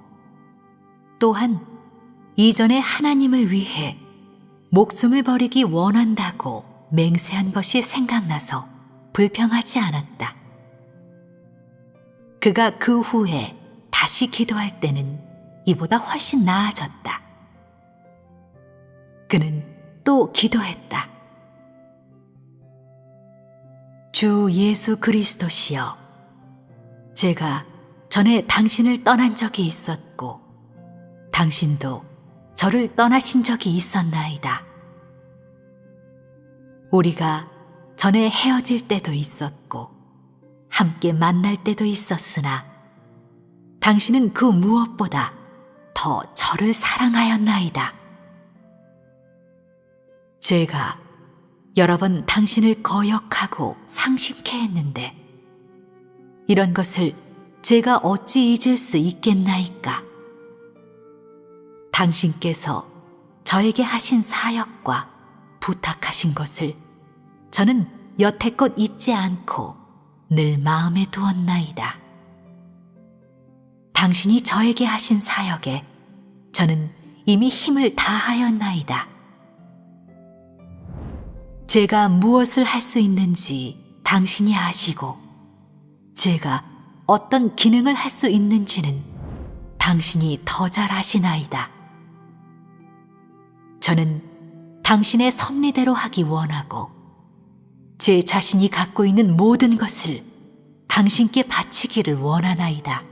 또한 이전에 하나님을 위해 목숨을 버리기 원한다고 맹세한 것이 생각나서 불평하지 않았다. 그가 그 후에 다시 기도할 때는 이보다 훨씬 나아졌다. 그는 또 기도했다. 주 예수 그리스도시여, 제가 전에 당신을 떠난 적이 있었고 당신도 저를 떠나신 적이 있었나이다. 우리가 전에 헤어질 때도 있었고 함께 만날 때도 있었으나 당신은 그 무엇보다 더 저를 사랑하였나이다. 제가 여러 번 당신을 거역하고 상심케 했는데 이런 것을 제가 어찌 잊을 수 있겠나이까? 당신께서 저에게 하신 사역과 부탁하신 것을 저는 여태껏 잊지 않고 늘 마음에 두었나이다. 당신이 저에게 하신 사역에 저는 이미 힘을 다하였나이다. 제가 무엇을 할 수 있는지 당신이 아시고 제가 어떤 기능을 할 수 있는지는 당신이 더 잘 아시나이다. 저는 당신의 섭리대로 하기 원하고 제 자신이 갖고 있는 모든 것을 당신께 바치기를 원하나이다.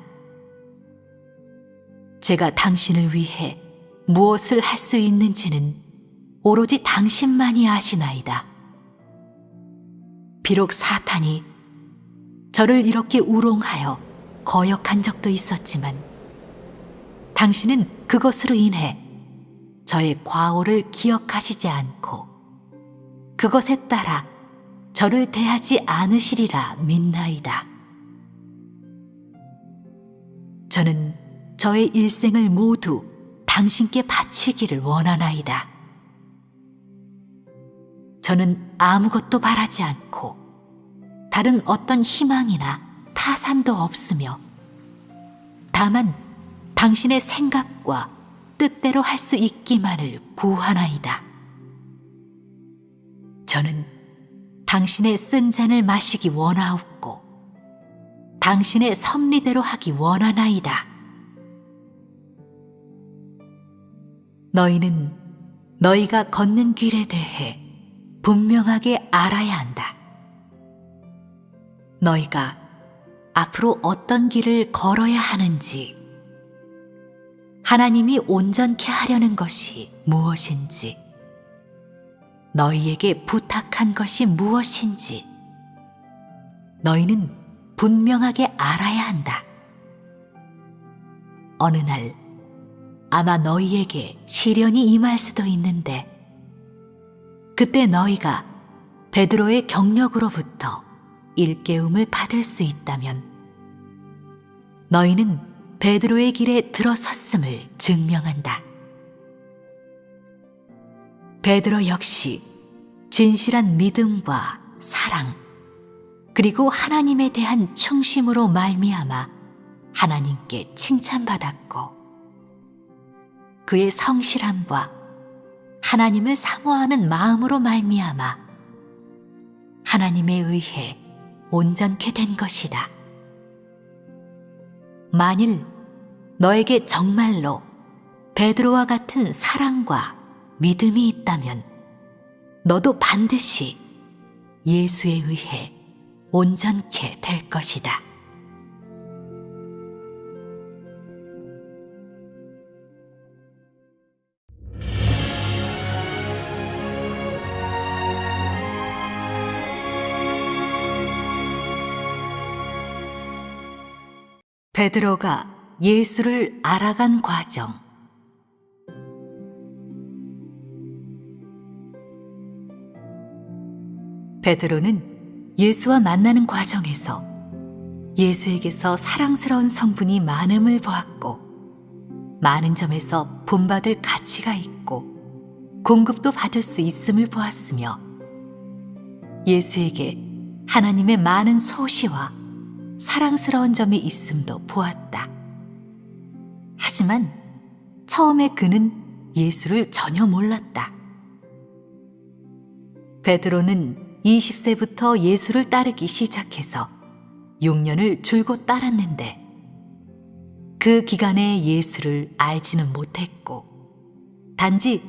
제가 당신을 위해 무엇을 할 수 있는지는 오로지 당신만이 아시나이다. 비록 사탄이 저를 이렇게 우롱하여 거역한 적도 있었지만 당신은 그것으로 인해 저의 과오를 기억하시지 않고 그것에 따라 저를 대하지 않으시리라 믿나이다. 저는 저의 일생을 모두 당신께 바치기를 원하나이다. 저는 아무것도 바라지 않고 다른 어떤 희망이나 타산도 없으며 다만 당신의 생각과 뜻대로 할 수 있기만을 구하나이다. 저는 당신의 쓴 잔을 마시기 원하옵고 당신의 섭리대로 하기 원하나이다. 너희는 너희가 걷는 길에 대해 분명하게 알아야 한다. 너희가 앞으로 어떤 길을 걸어야 하는지, 하나님이 온전케 하려는 것이 무엇인지, 너희에게 부탁한 것이 무엇인지 너희는 분명하게 알아야 한다. 어느 날 아마 너희에게 시련이 임할 수도 있는데, 그때 너희가 베드로의 경력으로부터 일깨움을 받을 수 있다면 너희는 베드로의 길에 들어섰음을 증명한다. 베드로 역시 진실한 믿음과 사랑, 그리고 하나님에 대한 충심으로 말미암아 하나님께 칭찬받았고, 그의 성실함과 하나님을 사모하는 마음으로 말미암아 하나님에 의해 온전케 된 것이다. 만일 너에게 정말로 베드로와 같은 사랑과 믿음이 있다면 너도 반드시 예수에 의해 온전케 될 것이다. 베드로가 예수를 알아간 과정. 베드로는 예수와 만나는 과정에서 예수에게서 사랑스러운 성분이 많음을 보았고, 많은 점에서 본받을 가치가 있고 공급도 받을 수 있음을 보았으며, 예수에게 하나님의 많은 소시와 사랑스러운 점이 있음도 보았다. 하지만 처음에 그는 예수를 전혀 몰랐다. 베드로는 20세부터 예수를 따르기 시작해서 6년을 줄곧 따랐는데, 그 기간에 예수를 알지는 못했고 단지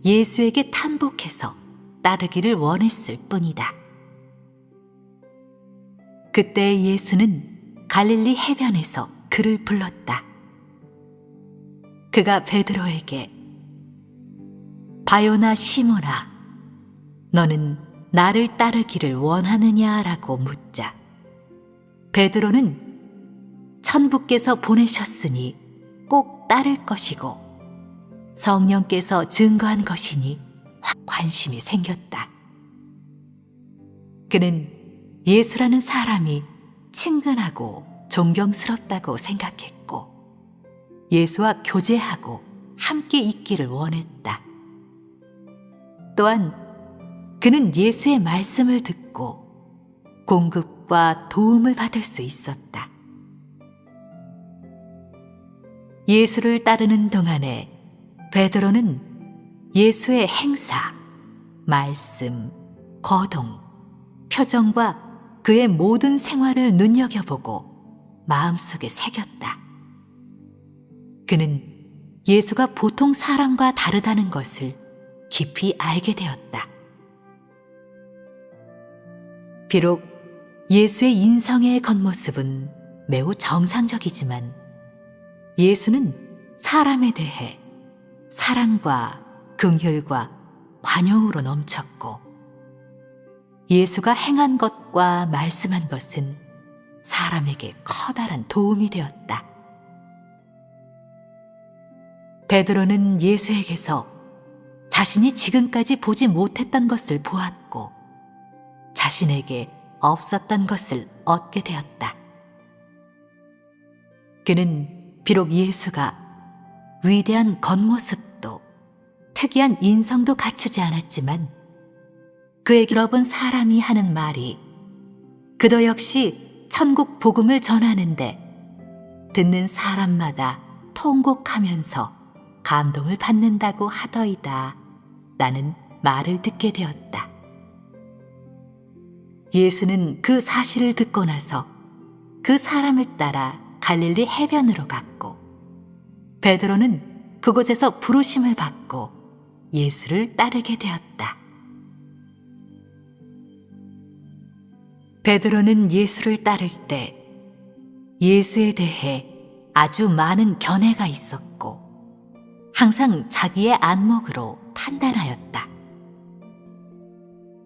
예수에게 탄복해서 따르기를 원했을 뿐이다. 그때 예수는 갈릴리 해변에서 그를 불렀다. 그가 베드로에게 바요나 시몬아, 너는 나를 따르기를 원하느냐라고 묻자, 베드로는 천부께서 보내셨으니 꼭 따를 것이고 성령께서 증거한 것이니 확 관심이 생겼다. 그는 예수라는 사람이 친근하고 존경스럽다고 생각했고, 예수와 교제하고 함께 있기를 원했다. 또한 그는 예수의 말씀을 듣고 공급과 도움을 받을 수 있었다. 예수를 따르는 동안에 베드로는 예수의 행사, 말씀, 거동, 표정과 그의 모든 생활을 눈여겨보고 마음속에 새겼다. 그는 예수가 보통 사람과 다르다는 것을 깊이 알게 되었다. 비록 예수의 인성의 겉모습은 매우 정상적이지만, 예수는 사람에 대해 사랑과 긍휼과 관용으로 넘쳤고, 예수가 행한 것과 말씀한 것은 사람에게 커다란 도움이 되었다. 베드로는 예수에게서 자신이 지금까지 보지 못했던 것을 보았고, 자신에게 없었던 것을 얻게 되었다. 그는 비록 예수가 위대한 겉모습도 특이한 인성도 갖추지 않았지만, 그에게로 본 사람이 하는 말이 그도 역시 천국 복음을 전하는데 듣는 사람마다 통곡하면서 감동을 받는다고 하더이다 라는 말을 듣게 되었다. 예수는 그 사실을 듣고 나서 그 사람을 따라 갈릴리 해변으로 갔고, 베드로는 그곳에서 부르심을 받고 예수를 따르게 되었다. 베드로는 예수를 따를 때 예수에 대해 아주 많은 견해가 있었고, 항상 자기의 안목으로 판단하였다.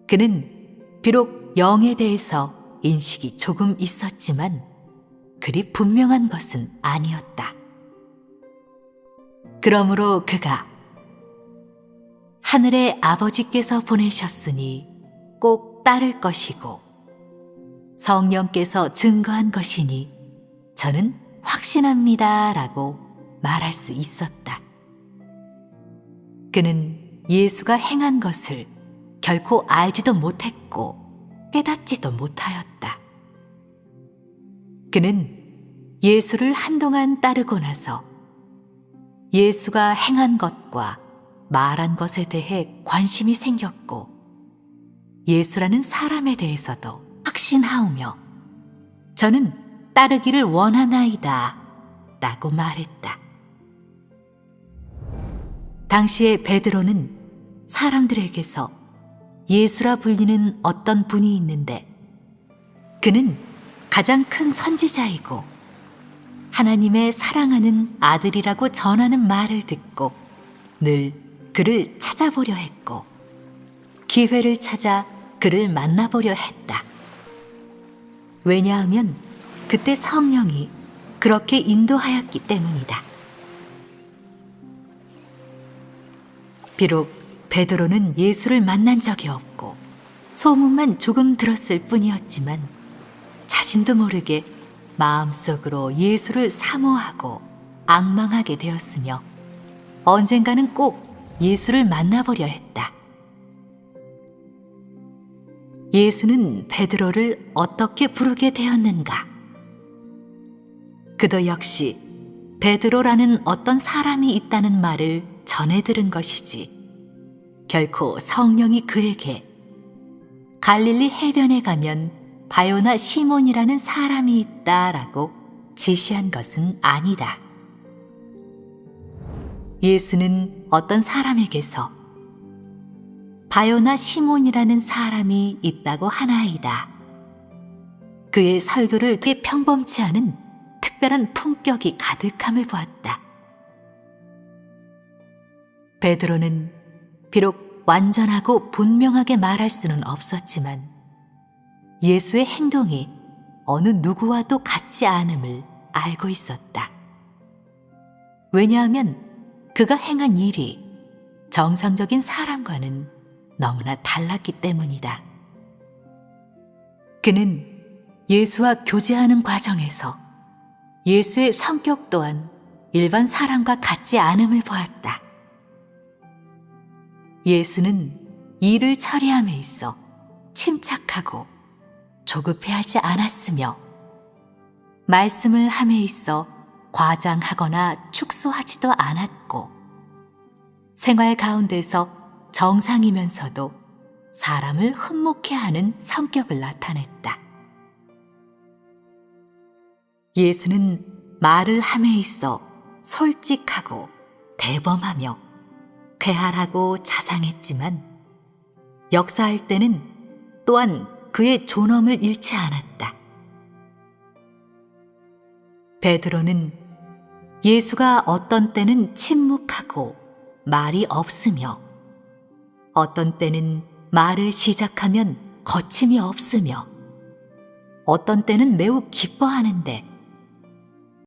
그는 비록 영에 대해서 인식이 조금 있었지만 그리 분명한 것은 아니었다. 그러므로 그가 하늘의 아버지께서 보내셨으니 꼭 따를 것이고 성령께서 증거한 것이니 저는 확신합니다 라고 말할 수 있었다. 그는 예수가 행한 것을 결코 알지도 못했고 깨닫지도 못하였다. 그는 예수를 한동안 따르고 나서 예수가 행한 것과 말한 것에 대해 관심이 생겼고 예수라는 사람에 대해서도 확신하오며 저는 따르기를 원하나이다 라고 말했다. 당시에 베드로는 사람들에게서 예수라 불리는 어떤 분이 있는데 그는 가장 큰 선지자이고 하나님의 사랑하는 아들이라고 전하는 말을 듣고 늘 그를 찾아보려 했고 기회를 찾아 그를 만나보려 했다. 왜냐하면 그때 성령이 그렇게 인도하였기 때문이다. 비록 베드로는 예수를 만난 적이 없고 소문만 조금 들었을 뿐이었지만 자신도 모르게 마음속으로 예수를 사모하고 앙망하게 되었으며 언젠가는 꼭 예수를 만나보려 했다. 예수는 베드로를 어떻게 부르게 되었는가? 그도 역시 베드로라는 어떤 사람이 있다는 말을 전해 들은 것이지 결코 성령이 그에게 갈릴리 해변에 가면 바요나 시몬이라는 사람이 있다라고 지시한 것은 아니다. 예수는 어떤 사람에게서 바요나 시몬이라는 사람이 있다고 하나이다. 그의 설교를 되게 평범치 않은 특별한 품격이 가득함을 보았다. 베드로는 비록 완전하고 분명하게 말할 수는 없었지만 예수의 행동이 어느 누구와도 같지 않음을 알고 있었다. 왜냐하면 그가 행한 일이 정상적인 사람과는 너무나 달랐기 때문이다. 그는 예수와 교제하는 과정에서 예수의 성격 또한 일반 사람과 같지 않음을 보았다. 예수는 일을 처리함에 있어 침착하고 조급해하지 않았으며 말씀을 함에 있어 과장하거나 축소하지도 않았고 생활 가운데서 정상이면서도 사람을 흠모케하는 성격을 나타냈다. 예수는 말을 함에 있어 솔직하고 대범하며 쾌활하고 자상했지만 역사할 때는 또한 그의 존엄을 잃지 않았다. 베드로는 예수가 어떤 때는 침묵하고 말이 없으며 어떤 때는 말을 시작하면 거침이 없으며 어떤 때는 매우 기뻐하는데